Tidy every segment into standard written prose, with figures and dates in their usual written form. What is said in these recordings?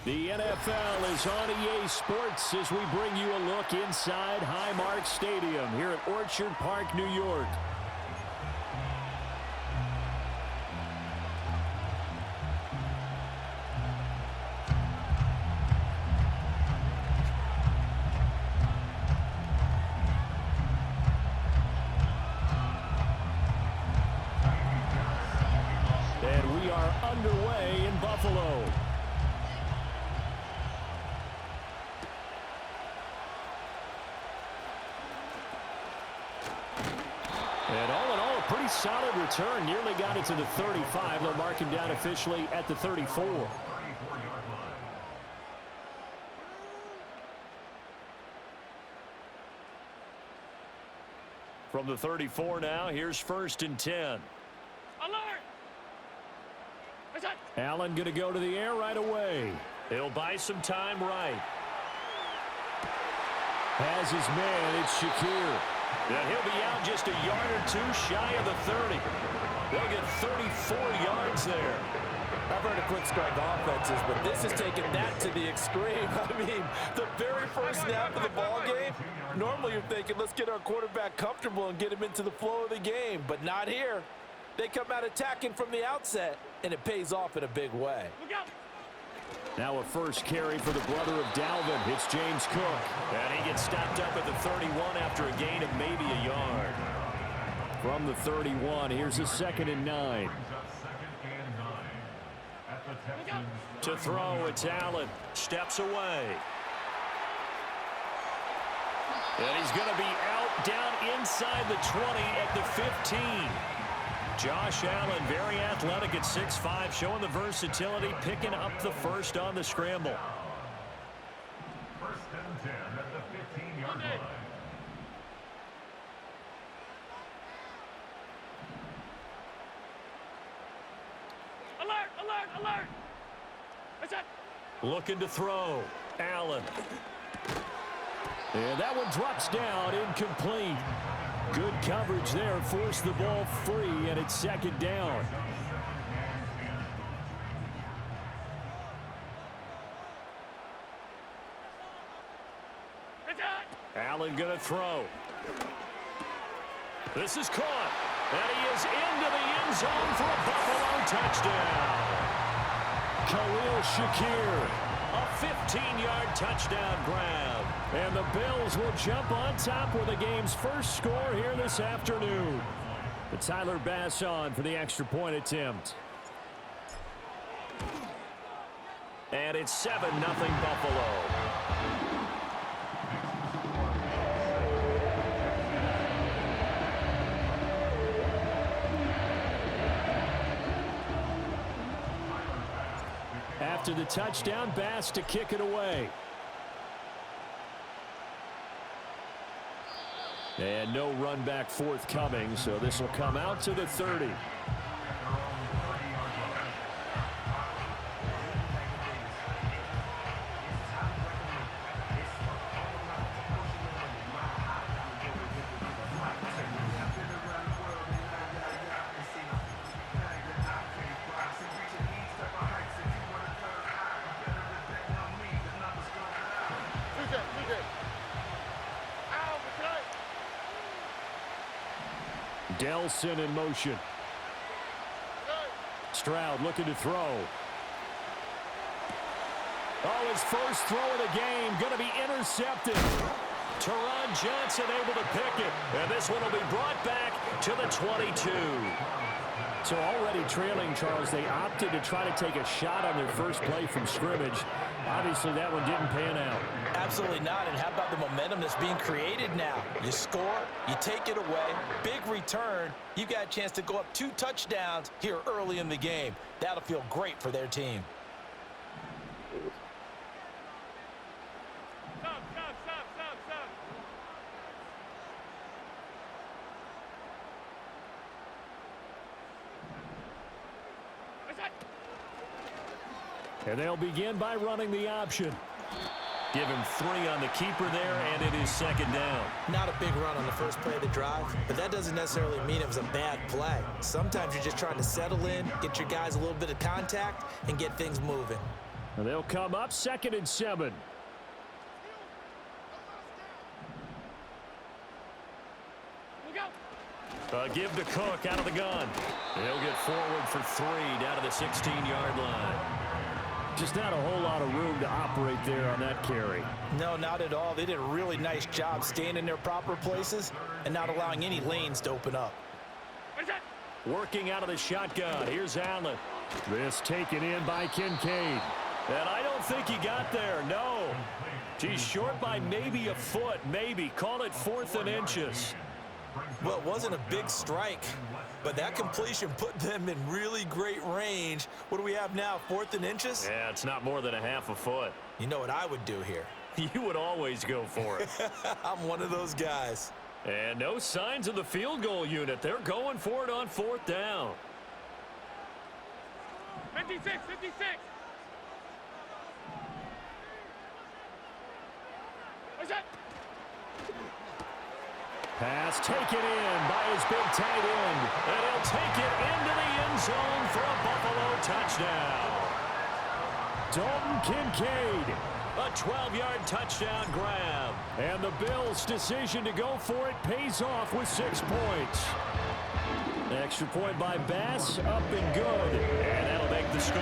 The NFL is on EA Sports as we bring you a look inside Highmark Stadium here at Orchard Park, New York. And we are underway in Buffalo. And all in all, a pretty solid return. Nearly got it to the 35. They'll mark him down officially at the 34. From the 34 now, here's 1st and 10. Alert! Allen going to go to the air right away. He'll buy some time right. Has his man, it's Shakir. And he'll be out just a yard or two shy of the 30. They'll get 34 yards there. I've heard of quick strike offenses, but this is taking that to the extreme. I mean, the very first snap of the ball game, normally you're thinking, let's get our quarterback comfortable and get him into the flow of the game, but not here. They come out attacking from the outset, and it pays off in a big way. Now a first carry for the brother of Dalvin. It's James Cook. And he gets stopped up at the 31 after a gain of maybe a yard. From the 31, here's a 2nd and 9. To throw, it's Allen. Steps away. And he's going to be out down inside the 20 at the 15. Josh Allen, very athletic at 6'5", showing the versatility, picking up the first on the scramble. 1st and 10 at the 15-yard line. Alert! Alert! Alert! What's that? Looking to throw. Allen. And that one drops down, incomplete. Good coverage there, forced the ball free, and it's 2nd down. Allen gonna throw. This is caught, and he is into the end zone for a Buffalo touchdown. Khalil Shakir, a 15-yard touchdown grab. And the Bills will jump on top with the game's first score here this afternoon. But Tyler Bass on for the extra point attempt. And it's 7-0 Buffalo. After the touchdown, Bass to kick it away. And no run back forthcoming, so this will come out to the 30. Delson in motion. Stroud looking to throw. Oh, his first throw of the game going to be intercepted. Teron Johnson able to pick it. And this one will be brought back to the 22. So already trailing, Charles, they opted to try to take a shot on their first play from scrimmage. Obviously, that one didn't pan out. Absolutely not. And how about the momentum that's being created now? You score, you take it away, big return. You got a chance to go up 2 touchdowns here early in the game. That'll feel great for their team. Stop! Stop! Stop! Stop! Stop! What's that? And they'll begin by running the option. Give him 3 on the keeper there, and it is 2nd down. Not a big run on the first play of the drive, but that doesn't necessarily mean it was a bad play. Sometimes you're just trying to settle in, get your guys a little bit of contact, and get things moving. And they'll come up 2nd and 7. Look out. Give to Cook out of the gun. He'll get forward for 3 down to the 16-yard line. Just not a whole lot of room to operate there on that carry. No, not at all. They did a really nice job staying in their proper places and not allowing any lanes to open up. Where's that? Working out of the shotgun. Here's Allen. This taken in by Kincaid. And I don't think he got there. No. He's short by maybe a foot. Maybe. Call it 4th and inches. Well, it wasn't a big strike, but that completion put them in really great range. What do we have now, 4th and inches? Yeah, it's not more than a half a foot. You know what I would do here? You would always go for it. I'm one of those guys. And no signs of the field goal unit. They're going for it on 4th down. 56, 56. Where's that? Pass taken in by his big tight end. And he'll take it into the end zone for a Buffalo touchdown. Dalton Kincaid, a 12-yard touchdown grab. And the Bills' decision to go for it pays off with 6 points. Extra point by Bass, up and good. And that'll make the score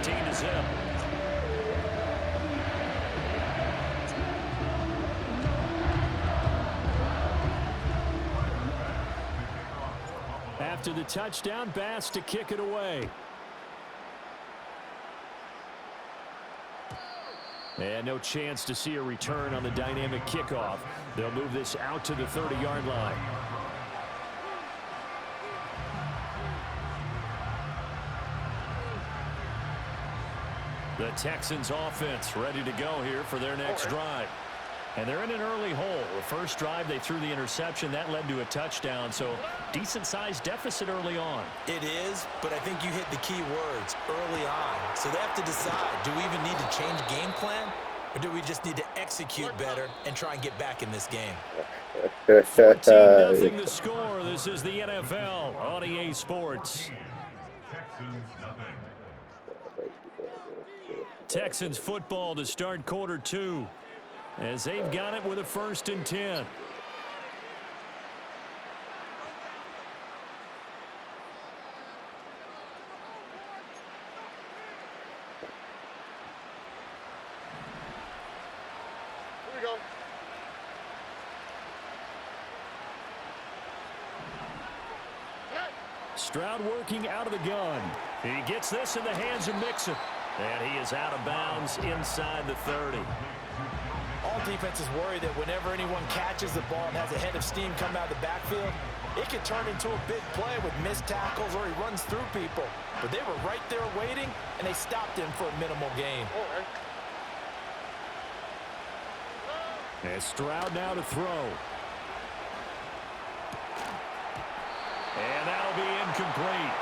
14-0. After the touchdown, Bass to kick it away. And no chance to see a return on the dynamic kickoff. They'll move this out to the 30-yard line. The Texans offense ready to go here for their next drive. And they're in an early hole. The first drive, they threw the interception. That led to a touchdown, so decent-sized deficit early on. It is, but I think you hit the key words, early on. So they have to decide, do we even need to change game plan, or do we just need to execute better and try and get back in this game? 14-0 the score. This is the NFL on EA Sports. Texans football to start quarter 2. As they've got it with a 1st and 10. Here we go. Stroud working out of the gun. He gets this in the hands of Mixon. And he is out of bounds inside the 30. All defenses worry that whenever anyone catches the ball and has a head of steam come out of the backfield, it could turn into a big play with missed tackles or he runs through people. But they were right there waiting, and they stopped him for a minimal gain. And Stroud now to throw. And that'll be incomplete.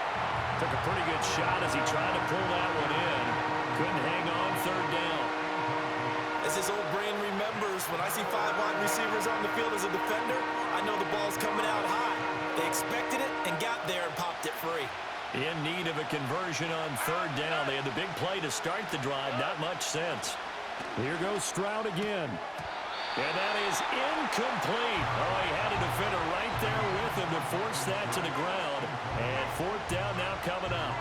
Took a pretty good shot as he tried to pull that one in. Couldn't hang on 3rd down. As his old brain remembers, when I see 5 wide receivers on the field as a defender, I know the ball's coming out high. They expected it and got there and popped it free. In need of a conversion on 3rd down. They had the big play to start the drive. Not much sense. Here goes Stroud again. And that is incomplete. Oh, he had a defender right there with him to force that to the ground. And 4th down now coming up.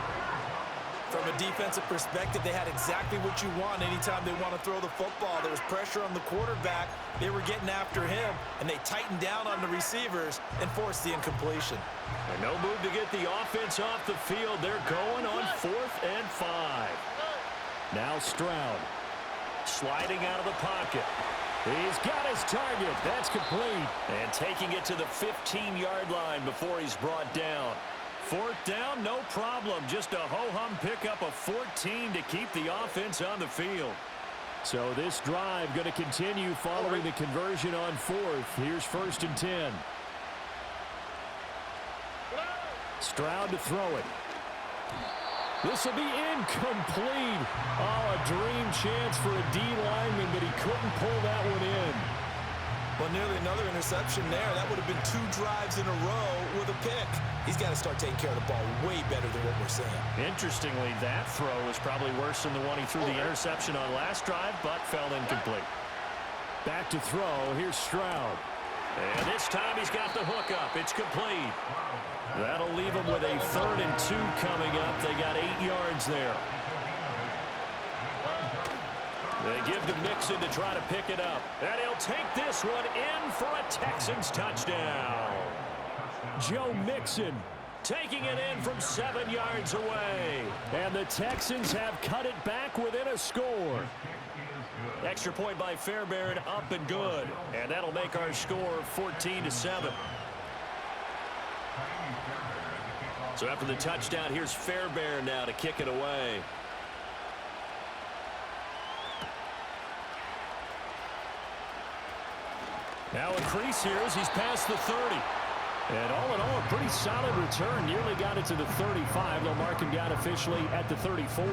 From a defensive perspective, they had exactly what you want anytime they want to throw the football. There was pressure on the quarterback. They were getting after him, and they tightened down on the receivers and forced the incompletion. And no move to get the offense off the field. They're going on 4th and 5. Now Stroud sliding out of the pocket. He's got his target. That's complete. And taking it to the 15-yard line before he's brought down. 4th down, no problem. Just a ho-hum pickup of 14 to keep the offense on the field. So this drive going to continue following the conversion on 4th. Here's 1st and 10. Stroud to throw it. This will be incomplete. Oh, a dream chance for a D lineman, but he couldn't pull that one in. Well, nearly another interception there. That would have been 2 drives in a row with a pick. He's got to start taking care of the ball way better than what we're seeing. Interestingly, that throw was probably worse than the one he threw the interception on last drive, but fell incomplete. Back to throw. Here's Stroud. And this time he's got the hook up. It's complete. That'll leave him with a 3rd and 2 coming up. They got 8 yards there. They give to Mixon to try to pick it up. And he'll take this one in for a Texans touchdown. Joe Mixon taking it in from 7 yards away. And the Texans have cut it back within a score. Extra point by Fairbairn, up and good. And that'll make our score 14-7. So after the touchdown, here's Fairbairn now to kick it away. Now a crease here as he's past the 30. And all in all, a pretty solid return. Nearly got it to the 35. They'll mark him down officially at the 34.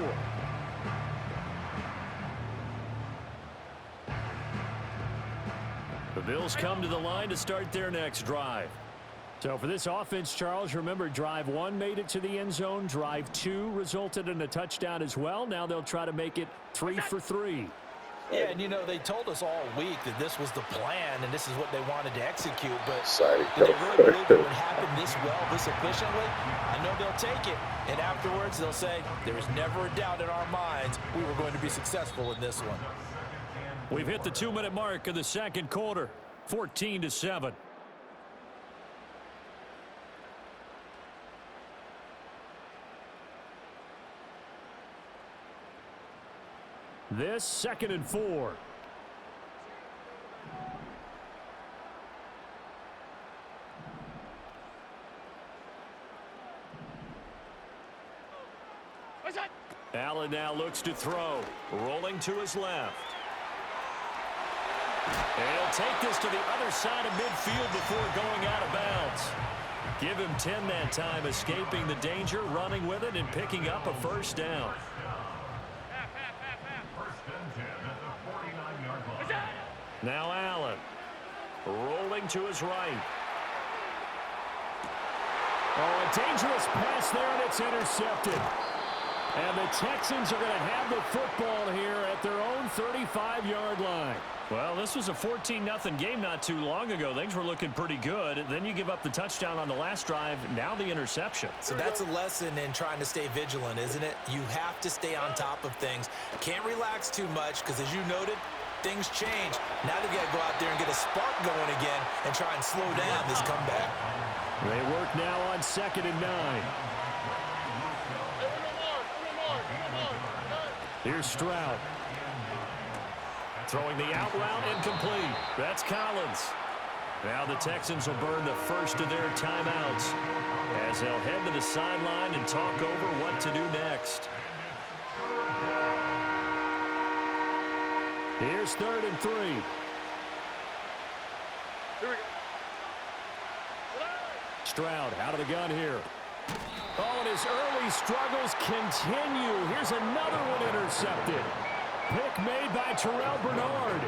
The Bills come to the line to start their next drive. So for this offense, Charles, remember drive 1 made it to the end zone. Drive 2 resulted in a touchdown as well. Now they'll try to make it 3 for 3. Yeah, and you know, they told us all week that this was the plan and this is what they wanted to execute, but did they really believe it would happen this well, this efficiently? I know they'll take it, and afterwards they'll say, there was never a doubt in our minds we were going to be successful in this one. We've hit the 2-minute mark of the second quarter, 14-7. This 2nd and 4. Allen now looks to throw. Rolling to his left. And he'll take this to the other side of midfield before going out of bounds. Give him 10 that time, escaping the danger, running with it, and picking up a first down. Now Allen. Rolling to his right. Oh, a dangerous pass there, and it's intercepted. And the Texans are going to have the football here at their own 35-yard line. Well, this was a 14-0 game not too long ago. Things were looking pretty good. Then you give up the touchdown on the last drive. Now the interception. So that's a lesson in trying to stay vigilant, isn't it? You have to stay on top of things. Can't relax too much because, as you noted, things change. Now they've got to go out there and get a spark going again and try and slow down this comeback. They work now on 2nd and 9. Here's Stroud. Throwing the out route incomplete. That's Collins. Now the Texans will burn the first of their timeouts as they'll head to the sideline and talk over what to do next. Here's 3rd and 3. Here we go. Stroud out of the gun here. Oh, and his early struggles continue. Here's another one intercepted. Pick made by Terrell Bernard.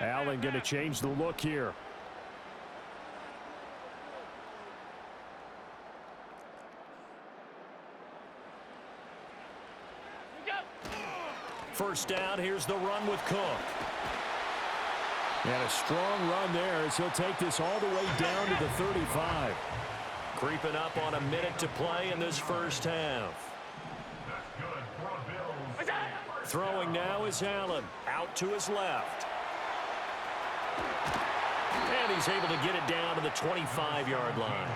Allen going to change the look here. First down, here's the run with Cook. And a strong run there as he'll take this all the way down to the 35. Creeping up on a minute to play in this first half. Throwing now is Allen. Out to his left. And he's able to get it down to the 25-yard line.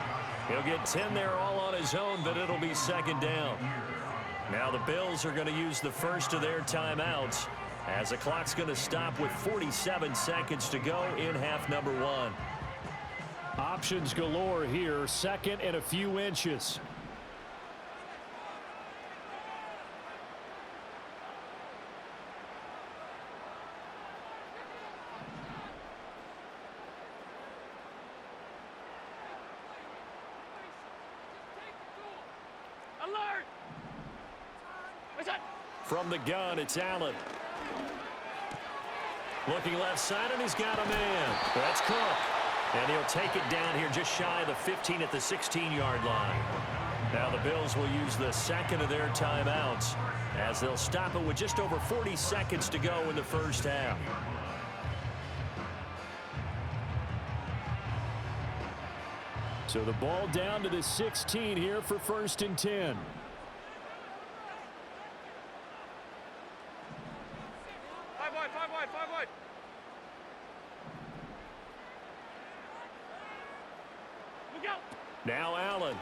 He'll get 10 there all on his own, but it'll be 2nd down. Now the Bills are going to use the first of their timeouts as the clock's going to stop with 47 seconds to go in half number 1. Options galore here, 2nd and a few inches. alert! What's that? From the gun, it's Allen. Looking left side, and he's got a man. That's Cook. And he'll take it down here just shy of the 15 at the 16-yard line. Now the Bills will use the second of their timeouts as they'll stop it with just over 40 seconds to go in the first half. So the ball down to the 16 here for 1st and 10. Five wide. Look out! Now Allen.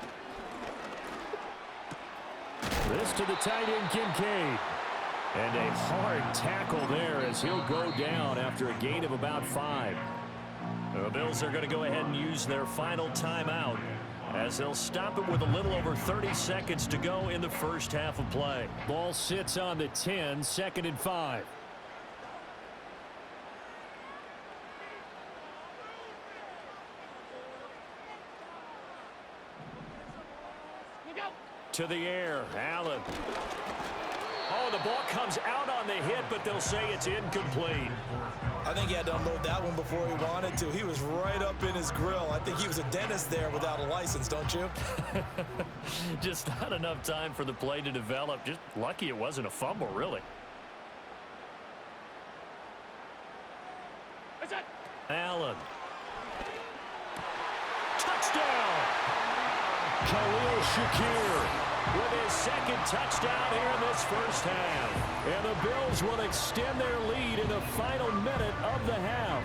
This to the tight end, Kincaid. And a hard tackle there as he'll go down after a gain of about 5. The Bills are going to go ahead and use their final timeout as they'll stop it with a little over 30 seconds to go in the first half of play. Ball sits on the 10, 2nd and 5. Look out! To the air, Allen. Oh, the ball comes out on the hit, but they'll say it's incomplete. I think he had to unload that one before he wanted to. He was right up in his grill. I think he was a dentist there without a license, don't you? Just not enough time for the play to develop. Just lucky it wasn't a fumble, really. What's that? Allen. Touchdown! Khalil Shakir with his second touchdown here in this first half. And the Bills will extend their lead in the final minute of the half.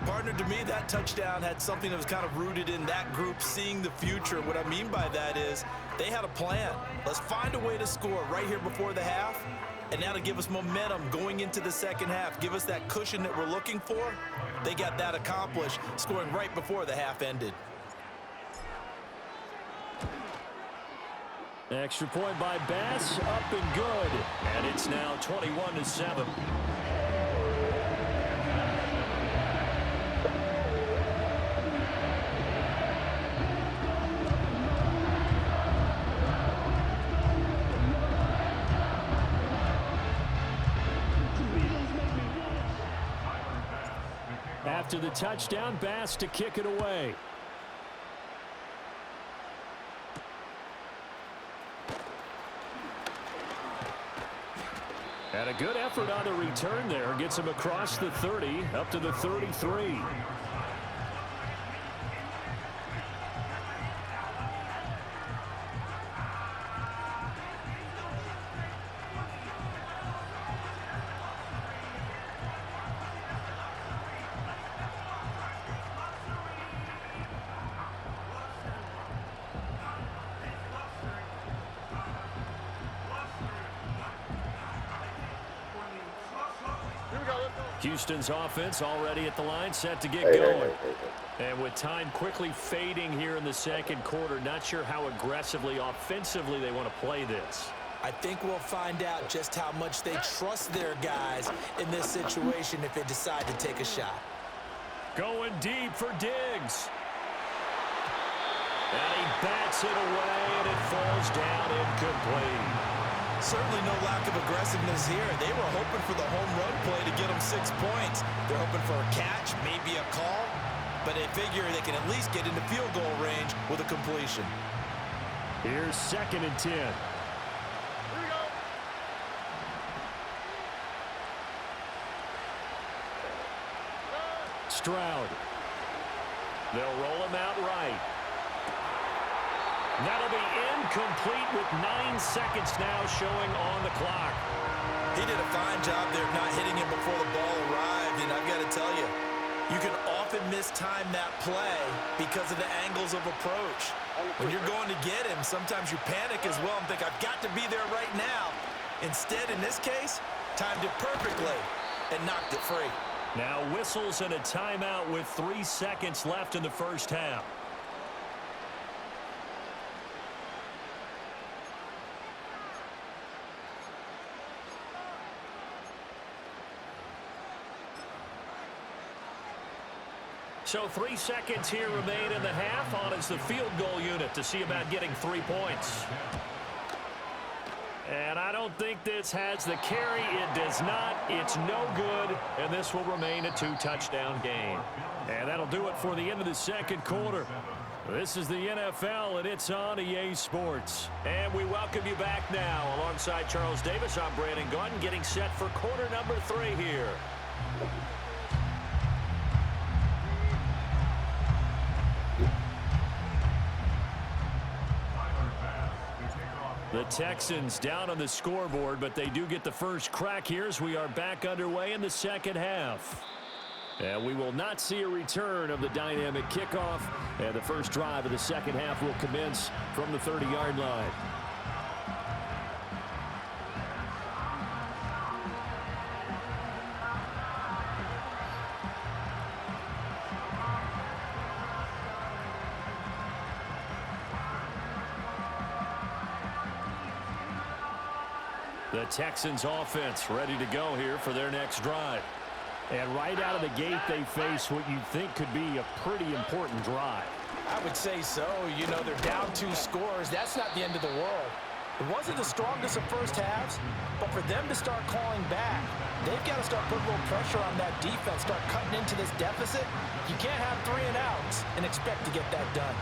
Partner, to me, that touchdown had something that was kind of rooted in that group seeing the future. What I mean by that is they had a plan. Let's find a way to score right here before the half, and now to give us momentum going into the second half, give us that cushion that we're looking for. They got that accomplished, scoring right before the half ended. Extra point by Bass, up and good. And it's now 21-7. After the touchdown, Bass to kick it away. And a good effort on the return there. Gets him across the 30, up to the 33. Houston's offense already at the line, set to get going. And with time quickly fading here in the second quarter, not sure how aggressively, offensively they want to play this. I think we'll find out just how much they trust their guys in this situation if they decide to take a shot. Going deep for Diggs. And he bats it away, and it falls down incomplete. Certainly no lack of aggressiveness here. They were hoping for the home run play to get them 6 points. They're hoping for a catch, maybe a call, but they figure they can at least get into field goal range with a completion. Here's 2nd and 10. Here we go. Stroud. They'll roll him out right. That'll be incomplete with 9 seconds now showing on the clock. He did a fine job there not hitting him before the ball arrived, and I've got to tell you, you can often mistime that play because of the angles of approach. When you're going to get him, sometimes you panic as well and think, I've got to be there right now. Instead, in this case, timed it perfectly and knocked it free. Now whistles and a timeout with 3 seconds left in the first half. So 3 seconds here remain in the half. On is the field goal unit to see about getting 3 points. And I don't think this has the carry. It does not. It's no good. And this will remain a 2-touchdown game. And that'll do it for the end of the second quarter. This is the NFL, and it's on EA Sports. And we welcome you back now. Alongside Charles Davis, I'm Brandon Gunn, getting set for quarter number 3 here. The Texans down on the scoreboard, but they do get the first crack here as we are back underway in the second half. And we will not see a return of the dynamic kickoff. And the first drive of the second half will commence from the 30-yard line. The Texans offense ready to go here for their next drive. And right out of the gate, they face what you think could be a pretty important drive. I would say so. You know, they're down 2 scores. That's not the end of the world. It wasn't the strongest of first halves, but for them to start calling back, they've got to start putting a little pressure on that defense, start cutting into this deficit. You can't have 3 and outs and expect to get that done.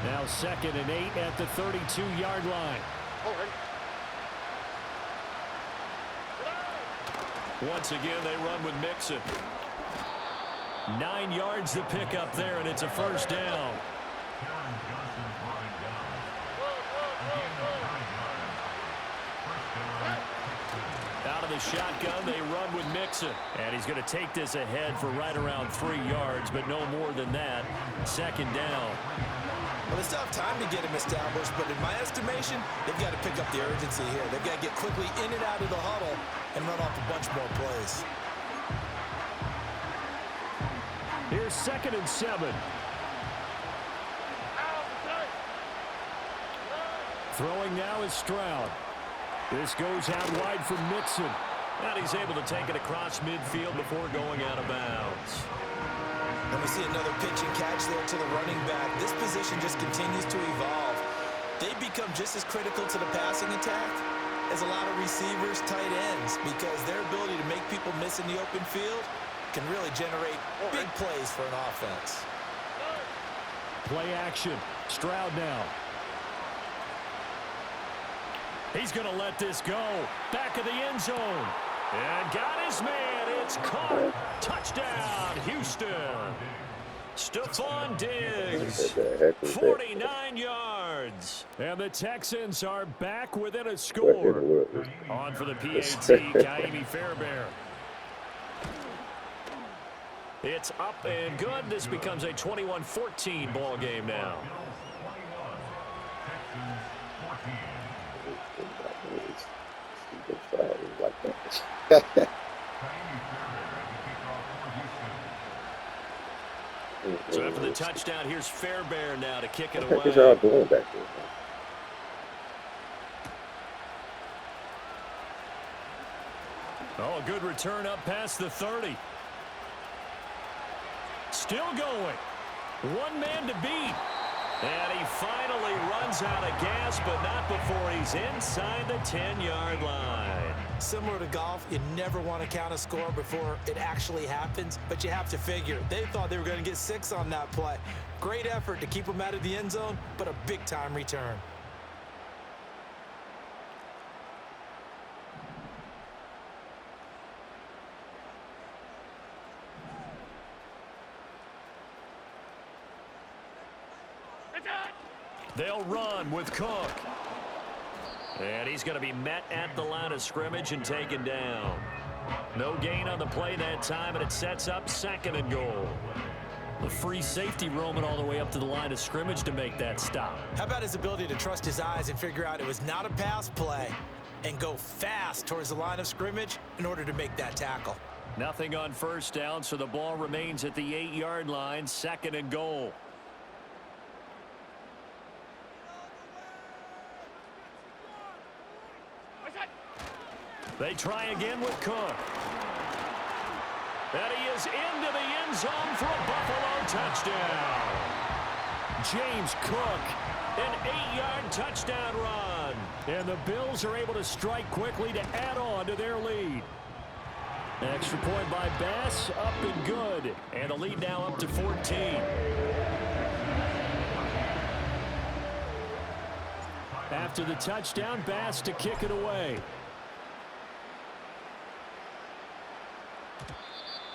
Now 2nd and 8 at the 32-yard line. Once again, they run with Mixon. 9 yards to pick up there, and it's a first down. Out of the shotgun, they run with Mixon. And he's going to take this ahead for right around 3 yards, but no more than that. 2nd down. Well, they still have time to get him established, but in my estimation, they've got to pick up the urgency here. They've got to get quickly in and out of the huddle and run off a bunch more plays. Here's 2nd and 7. Throwing now is Stroud. This goes out wide for Mixon. And he's able to take it across midfield before going out of bounds. And we see another pitch and catch there to the running back. This position just continues to evolve. They become just as critical to the passing attack as a lot of receivers, tight ends, because their ability to make people miss in the open field can really generate big plays for an offense. Play action. Stroud now. He's going to let this go. Back of the end zone. And got his man. It's caught. Touchdown, Houston. Stephon Diggs, 49 yards. And the Texans are back within a score. On for the PAT, Kaimi Fairbairn. It's up and good. This becomes a 21-14 ball game now. So after the touchdown, here's Fairbairn now to kick it away. What is y'all doing back there? Oh, a good return up past the 30. Still going. One man to beat. And he finally runs out of gas, but not before he's inside the 10-yard line. Similar to golf, you never want to count a score before it actually happens, but you have to figure. They thought they were going to get 6 on that play. Great effort to keep them out of the end zone, but a big-time return. They'll run with Cook. And he's going to be met at the line of scrimmage and taken down. No gain on the play that time, and it sets up 2nd and goal. The free safety roaming all the way up to the line of scrimmage to make that stop. How about his ability to trust his eyes and figure out it was not a pass play and go fast towards the line of scrimmage in order to make that tackle? Nothing on first down, so the ball remains at the 8-yard line, 2nd and goal. They try again with Cook. And he is into the end zone for a Buffalo touchdown. James Cook, an 8-yard touchdown run. And the Bills are able to strike quickly to add on to their lead. Extra point by Bass, up and good. And the lead now up to 14. After the touchdown, Bass to kick it away.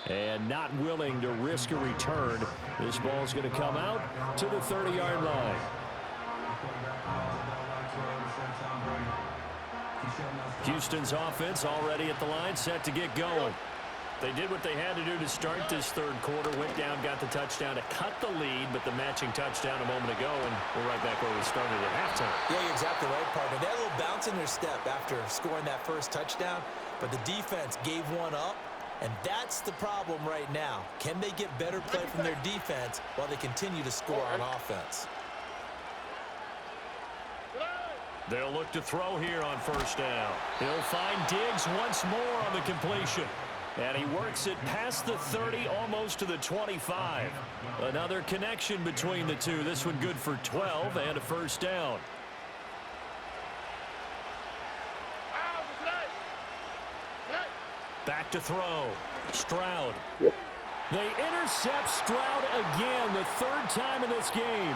And not willing to risk a return. This ball's going to come out to the 30-yard line. Houston's offense already at the line, set to get going. They did what they had to do to start this third quarter. Went down, got the touchdown to cut the lead, but the matching touchdown a moment ago, and we're right back where we started at halftime. Yeah, you're exactly right, partner. They had a little bounce in their step after scoring that first touchdown, but the defense gave one up, and that's the problem right now. Can they get better play from their defense while they continue to score on offense? They'll look to throw here on first down. He'll find Diggs once more on the completion. And he works it past the 30, almost to the 25. Another connection between the two. This one good for 12 and a first down. Back to throw. Stroud. They intercept Stroud again, the third time in this game.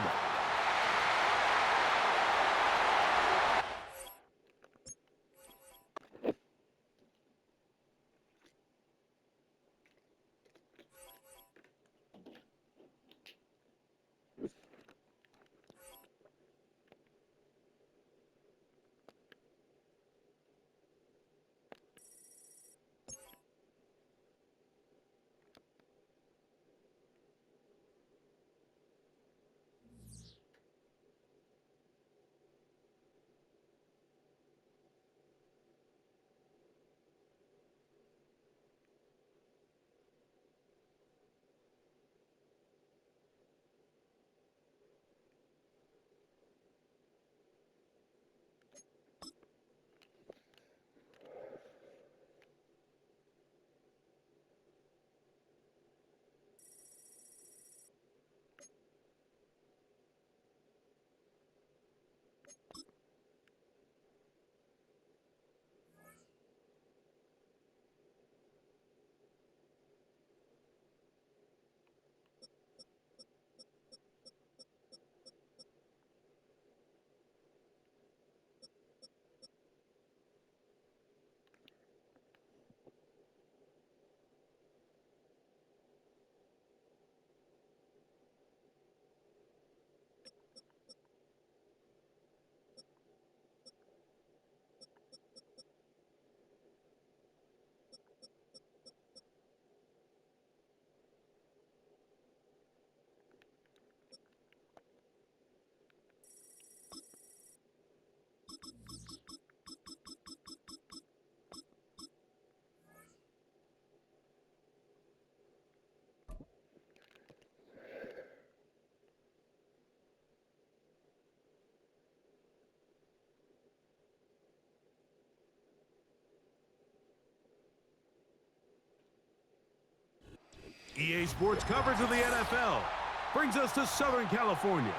EA Sports coverage of the NFL brings us to Southern California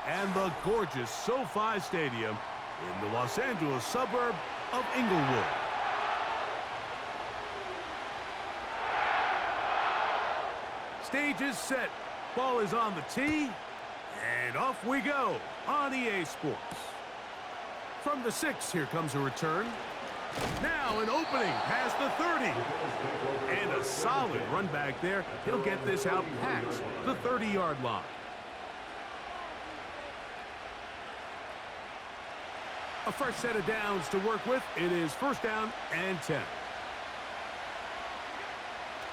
and the gorgeous SoFi Stadium in the Los Angeles suburb of Inglewood. Stage is set, ball is on the tee, and off we go on EA Sports. From the 6, here comes a return. Now an opening past the 30. And a solid run back there. He'll get this out past the 30-yard line. A fresh set of downs to work with. It is first down and 10.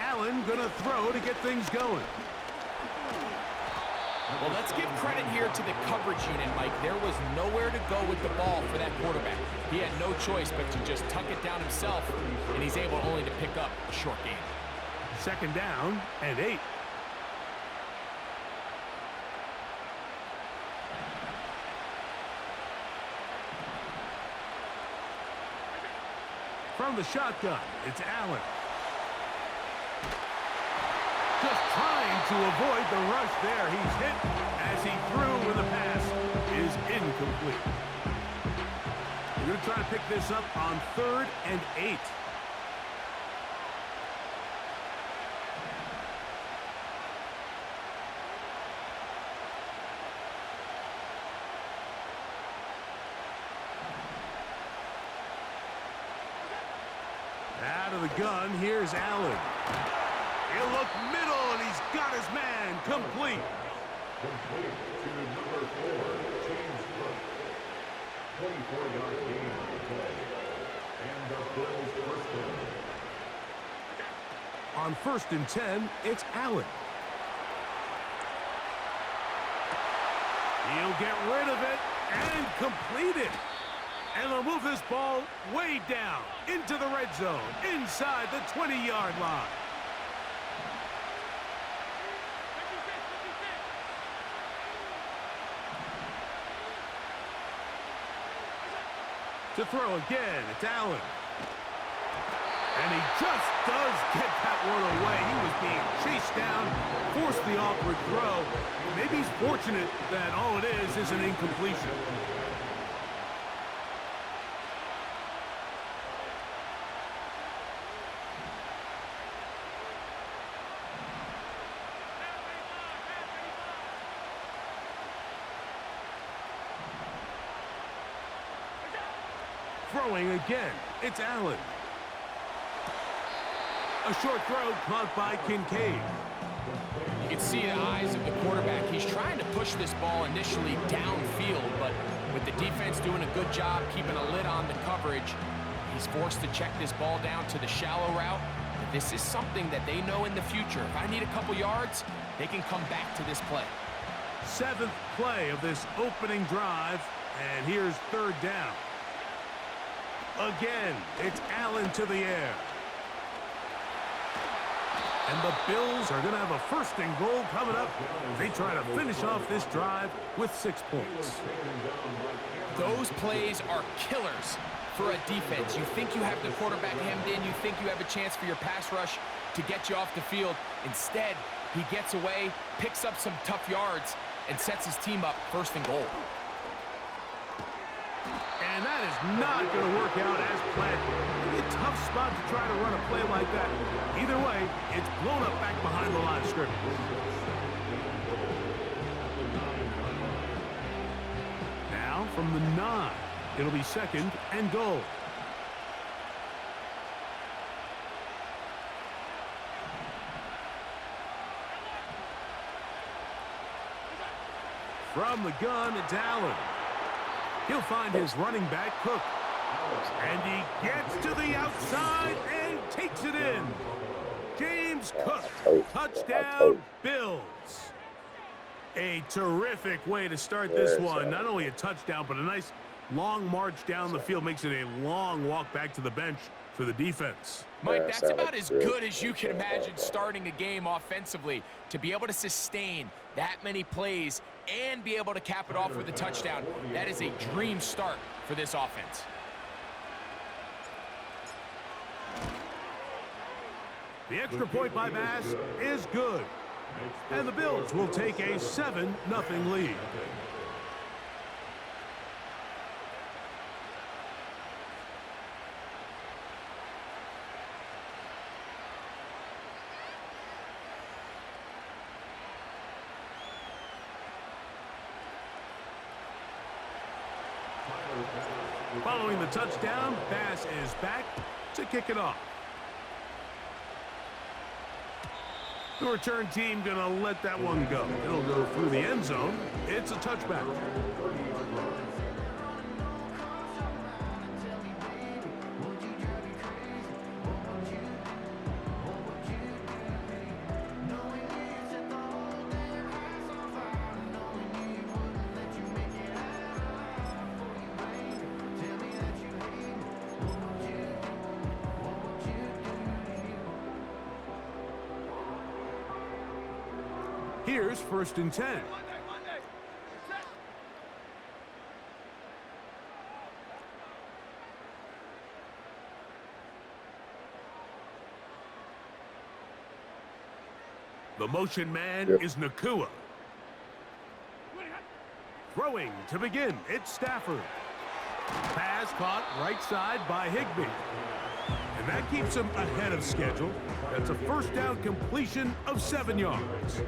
Allen gonna throw to get things going. Well, let's give credit here to the coverage unit, Mike. There was nowhere to go with the ball for that quarterback. He had no choice but to just tuck it down himself, and he's able only to pick up a short gain. Second down and 8. From From the shotgun, it's Allen. Just trying to avoid the rush there. He's hit as he threw when the pass is incomplete. We're going to try to pick this up on 3rd and 8. Out of the gun, here's Allen. He'll look middle, and he's got his man complete. Complete to number 4, James Cook. 24-yard gain on the play. And the Bills first down. On 1st and 10, it's Allen. He'll get rid of it and complete it. And they'll move this ball way down into the red zone, inside the 20-yard line. To throw again, it's Allen. And he just does get that one away. He was being chased down, forced the awkward throw. Maybe he's fortunate that all it is an incompletion. Throwing again, it's Allen. A short throw caught by Kincaid. You can see the eyes of the quarterback. He's trying to push this ball initially downfield, but with the defense doing a good job keeping a lid on the coverage, he's forced to check this ball down to the shallow route. But this is something that they know in the future. If I need a couple yards, they can come back to this play. 7th play of this opening drive, and here's 3rd down. Again, it's Allen to the air. And the Bills are going to have a 1st and goal coming up. They try to finish off this drive with 6 points. Those plays are killers for a defense. You think you have the quarterback hemmed in. You think you have a chance for your pass rush to get you off the field. Instead, he gets away, picks up some tough yards, and sets his team up 1st and goal. And that is not going to work out as planned. Maybe a tough spot to try to run a play like that. Either way, it's blown up back behind the line of scrimmage. Now from the 9, it'll be 2nd and goal. From the gun, it's Allen. He'll find his running back, Cook. And he gets to the outside and takes it in. James Cook, touchdown, Bills. A terrific way to start this one. Not only a touchdown, but a nice long march down the field. Makes it a long walk back to the bench for the defense. Mike, that's about as good as you can imagine starting a game offensively. To be able to sustain that many plays and be able to cap it off with a touchdown, that is a dream start for this offense. The extra point by Bass is good. And the Bills will take a 7-0 lead. Following the touchdown, Bass is back to kick it off. The return team going to let that one go. It'll go through the end zone. It's a touchback. Here's 1st and 10. The motion man is Nakua. Throwing to begin, it's Stafford. Pass caught right side by Higbee. And that keeps him ahead of schedule. That's a first down completion of 7 yards.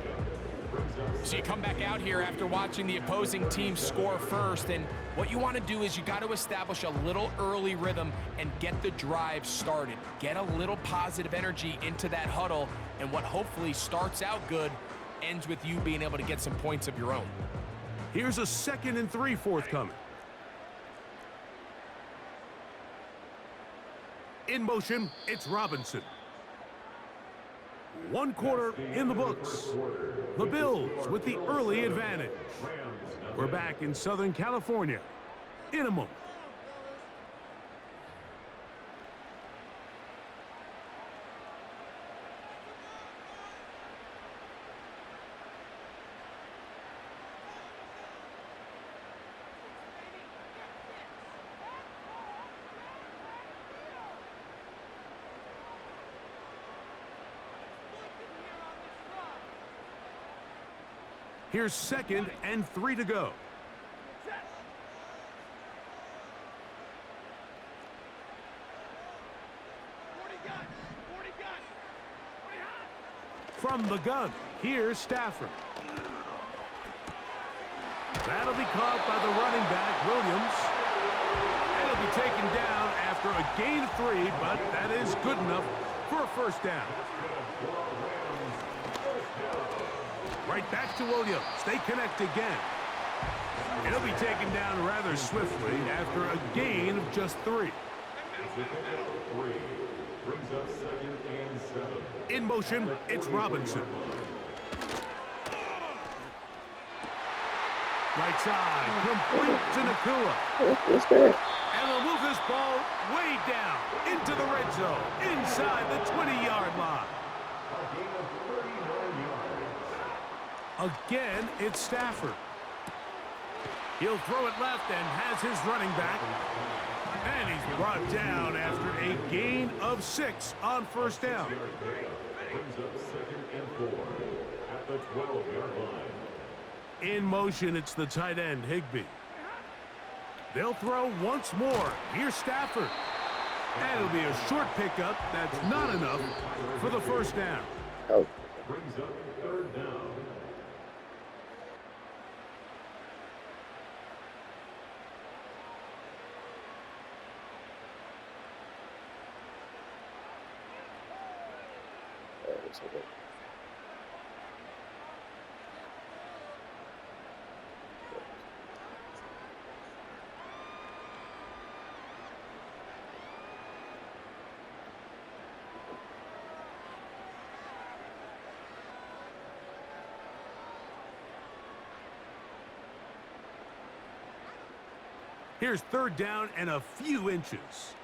So you come back out here after watching the opposing team score first, and what you want to do is you got to establish a little early rhythm and get the drive started. Get a little positive energy into that huddle, and what hopefully starts out good ends with you being able to get some points of your own. Here's a 2nd and 3 forthcoming. In motion, it's Robinson. 1 quarter in the books. The Bills with the early advantage. We're back in Southern California in a moment. Here's 2nd and 3 to go. From the gun, here's Stafford. That'll be caught by the running back, Williams. And it'll be taken down after a gain of 3, but that is good enough for a first down. Right back to Williams. They connect again. It'll be taken down rather swiftly after a gain of just 3. In motion, it's Robinson. Right side, complete to Nakua. And they'll move this ball way down into the red zone, inside the 20-yard line. Again, it's Stafford. He'll throw it left and has his running back. And he's brought down after a gain of 6 on first down. In motion, it's the tight end, Higbee. They'll throw once more. Here's Stafford. And it'll be a short pickup. That's not enough for the first down. Brings up 3rd down. Here's 3rd down and a few inches.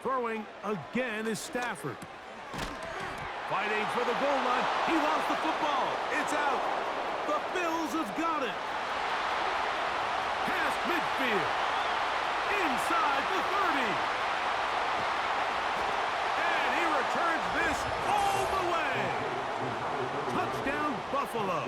Throwing again is Stafford. Fighting for the goal line. He lost the football. It's out. The Bills have got it. Past midfield. Inside the 30. And he returns this all the way. Touchdown, Buffalo.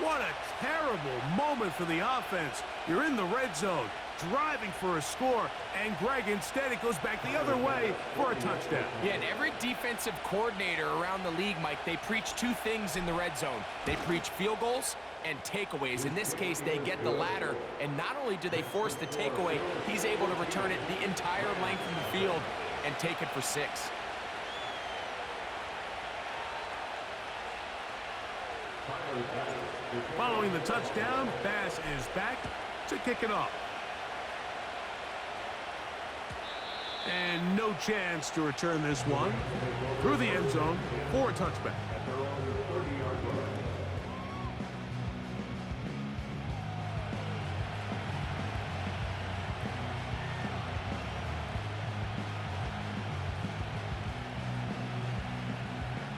What a terrible moment for the offense. You're in the red zone, driving for a score, and Greg, instead it goes back the other way for a touchdown. Yeah, and every defensive coordinator around the league, Mike, they preach 2 things in the red zone. They preach field goals and takeaways. In this case, they get the latter, and not only do they force the takeaway, he's able to return it the entire length of the field and take it for 6. Following the touchdown, Bass is back to kick it off. And no chance to return this one through the end zone for a touchback.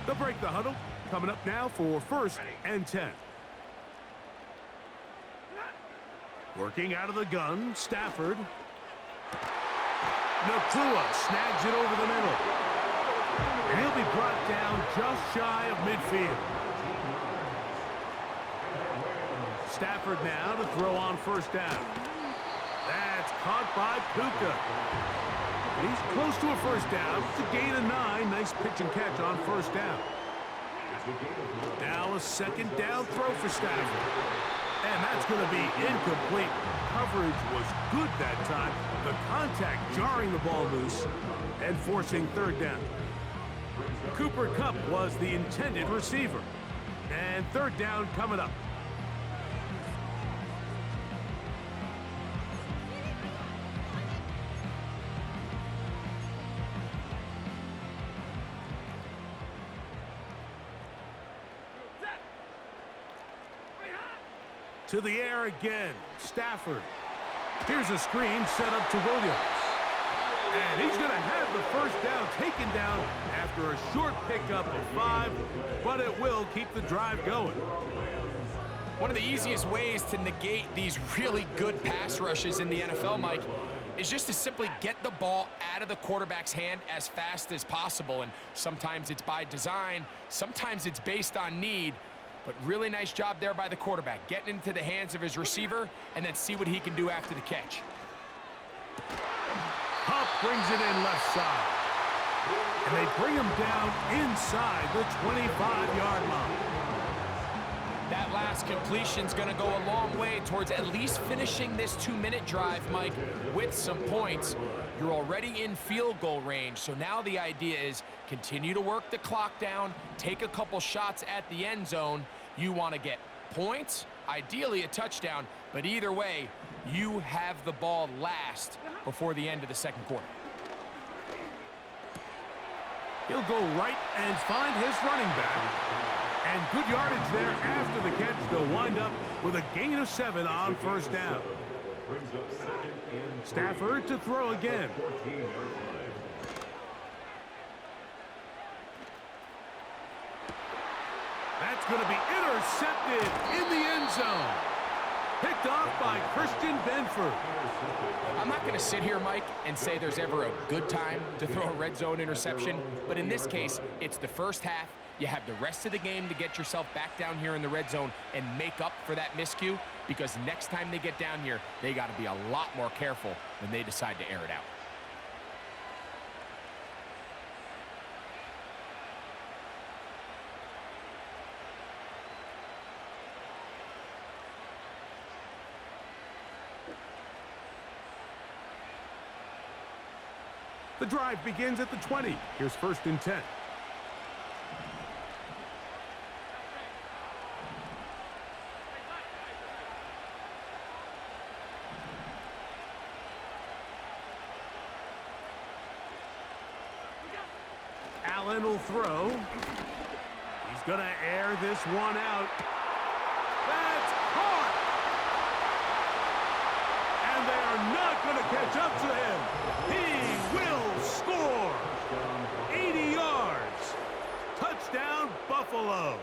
They'll break the huddle. Coming up now for 1st and 10. Working out of the gun, Stafford. Nakua snags it over the middle. And he'll be brought down just shy of midfield. Stafford now to throw on first down. That's caught by Puka. He's close to a first down. It's a gain of 9. Nice pitch and catch on first down. Now a second down throw for Stafford. And that's going to be incomplete. Coverage was good that time. The contact jarring the ball loose and forcing third down. Cooper Kupp was the intended receiver. And third down coming up. To the air again. Stafford. Here's a screen set up to Williams. And he's going to have the first down taken down after a short pickup of 5, but it will keep the drive going. One of the easiest ways to negate these really good pass rushes in the NFL, Mike, is just to simply get the ball out of the quarterback's hand as fast as possible. And sometimes it's by design, sometimes it's based on need. But really nice job there by the quarterback, getting into the hands of his receiver and then see what he can do after the catch. Hupp brings it in left side. And they bring him down inside the 25-yard line. That last completion's going to go a long way towards at least finishing this 2-minute drive, Mike, with some points. You're already in field goal range, so now the idea is continue to work the clock down, take a couple shots at the end zone. You want to get points, ideally a touchdown, but either way, you have the ball last before the end of the second quarter. He'll go right and find his running back. And good yardage there after the catch. They'll wind up with a gain of 7 on first down. Stafford to throw again. That's going to be intercepted in the end zone. Picked off by Christian Benford. I'm not going to sit here, Mike, and say there's ever a good time to throw a red zone interception, but in this case, it's the first half. You have the rest of the game to get yourself back down here in the red zone and make up for that miscue, because next time they get down here, they got to be a lot more careful when they decide to air it out. The drive begins at the 20. Here's first and 10. Allen will throw. He's going to air this one out. That's caught! And they are not going to catch up to him. He will score. 80 yards. Touchdown, Buffalo.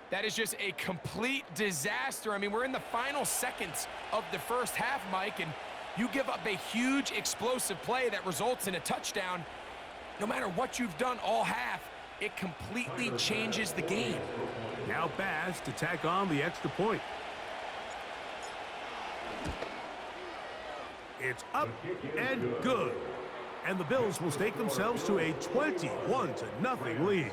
That is just a complete disaster. I mean, we're in the final seconds of the first half, Mike, and you give up a huge explosive play that results in a touchdown. No matter what you've done all half, it completely changes the game. Now Bass to tack on the extra point. It's up and good. And the Bills will stake themselves to a 21-0 lead.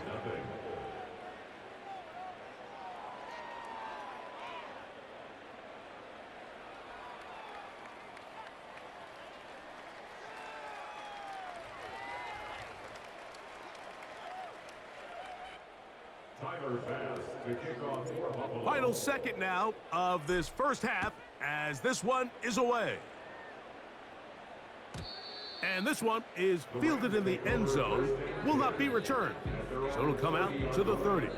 Final second now of this first half as this one is away. And this one is fielded in the end zone, will not be returned. So it'll come out to the 30.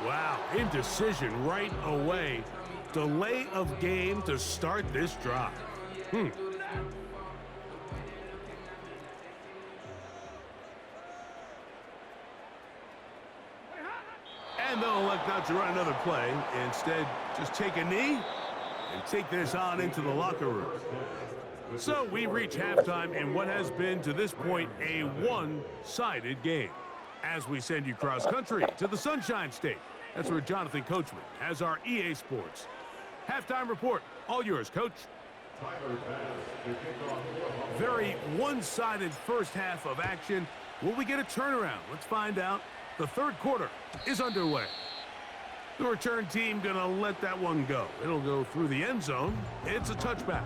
Wow, indecision right away. Delay of game to start this drive. And they'll elect not to run another play. Instead, just take a knee and take this on into the locker room. So we reach halftime in what has been, to this point, a one-sided game. As we send you cross-country to the Sunshine State. That's where Jonathan Coachman has our EA Sports halftime report. All yours, Coach. Very one-sided first half of action. Will we get a turnaround? Let's find out. The third quarter is underway. The return team gonna let that one go. It'll go through the end zone. It's a touchback.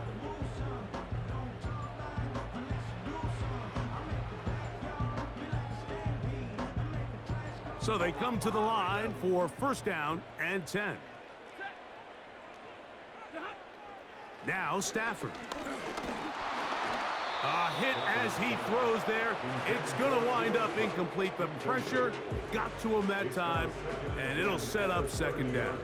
So they come to the line for first down and 10. Now Stafford. A hit as he throws there. It's going to wind up incomplete. The pressure got to him that time, and it'll set up second down.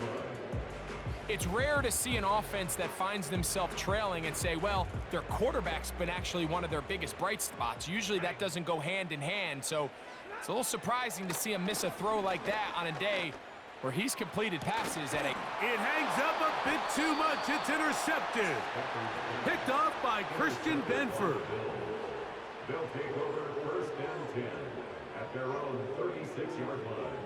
It's rare to see an offense that finds themselves trailing and say, well, their quarterback's been actually one of their biggest bright spots. Usually that doesn't go hand in hand, so it's a little surprising to see him miss a throw like that on a day where he's completed passes at a... It hangs up a bit too much. It's intercepted. Picked off by Christian Benford. They'll take over first and 10 at their own 36-yard line.